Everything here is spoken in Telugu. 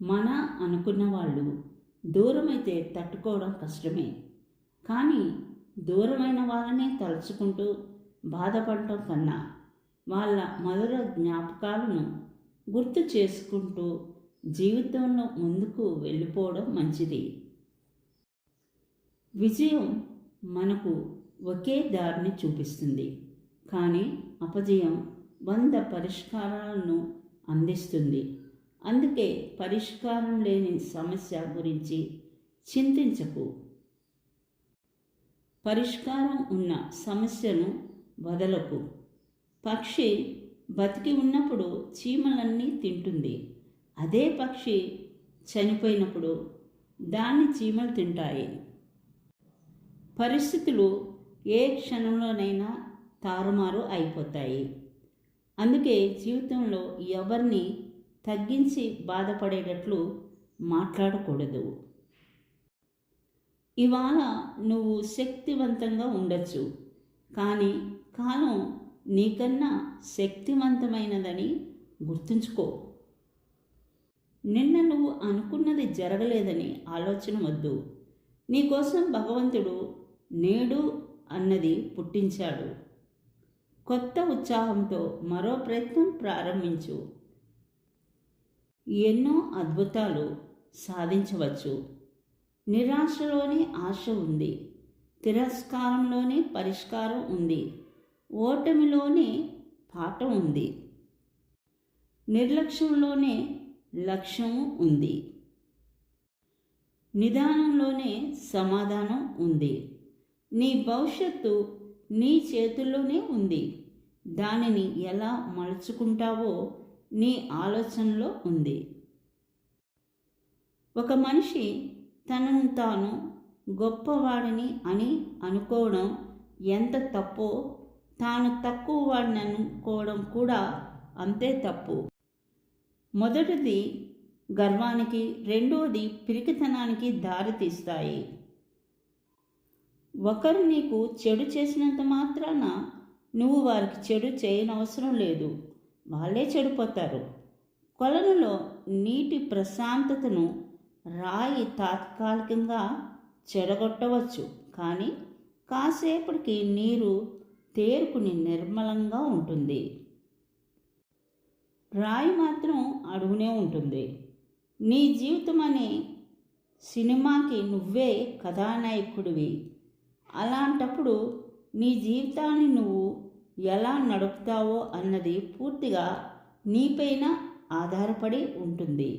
మన అనుకున్న వాళ్ళు దూరమైతే తట్టుకోవడం కష్టమే. కానీ దూరమైన వాళ్ళనే తలుచుకుంటూ బాధపడటం కన్నా వాళ్ళ మధుర జ్ఞాపకాలను గుర్తు చేసుకుంటూ జీవితంలో ముందుకు వెళ్ళిపోవడం మంచిది. విజయం మనకు ఒకే దారిని చూపిస్తుంది, కానీ అపజయం 100 పరిష్కారాలను అందిస్తుంది. అందుకే పరిష్కారం లేని సమస్య గురించి చింతించకు. పరిష్కారం ఉన్న సమస్యను వదలకు. పక్షి బతికి ఉన్నప్పుడు చీమలన్నీ తింటుంది. అదే పక్షి చనిపోయినప్పుడు దాన్ని చీమలు తింటాయి. పరిస్థితులు ఏ క్షణంలోనైనా తారుమారు అయిపోతాయి. అందుకే జీవితంలో ఎవరిని తగ్గించి బాధపడేటట్లు మాట్లాడకూడదు. ఇవాళ నువ్వు శక్తివంతంగా ఉండొచ్చు, కానీ కాలం నీకన్నా శక్తివంతమైనదని గుర్తుంచుకో. నిన్న నువ్వు అనుకున్నది జరగలేదని ఆలోచన వద్దు. నీకోసం భగవంతుడు నేడు అన్నది పుట్టించాడు. కొత్త ఉత్సాహంతో మరో ప్రయత్నం ప్రారంభించు. ఎన్నో అద్భుతాలు సాధించవచ్చు. నిరాశలోనే ఆశ ఉంది, తిరస్కారంలోనే పరిష్కారం ఉంది, ఓటమిలోనే పాఠం ఉంది, నిర్లక్ష్యంలోనే లక్ష్యం ఉంది, నిదానంలోనే సమాధానం ఉంది. నీ భవిష్యత్తు నీ చేతుల్లోనే ఉంది. దానిని ఎలా మలుచుకుంటావో నీ ఆలోచనలో ఉంది. ఒక మనిషి తనను తాను గొప్పవాడిని అని అనుకోవడం ఎంత తప్పో, తాను తక్కువ వాడిని అనుకోవడం కూడా అంతే తప్పు. మొదటిది గర్వానికి, రెండోది పిరికితనానికి దారితీస్తాయి. ఒకరు నీకు చెడు చేసినంత మాత్రాన నువ్వు వారికి చెడు చేయనవసరం లేదు. వాళ్ళే చెడిపోతారు. కొలనులో నీటి ప్రశాంతతను రాయి తాత్కాలికంగా చెడగొట్టవచ్చు, కానీ కాసేపటికి నీరు తేరుకుని నిర్మలంగా ఉంటుంది. రాయి మాత్రం అడుగునే ఉంటుంది. నీ జీవితం అనే సినిమాకి నువ్వే కథానాయకుడివి. అలాంటప్పుడు నీ జీవితాన్ని నువ్వు ఎలా నడుపుతావో అన్నది పూర్తిగా నీపైన ఆధారపడి ఉంటుంది.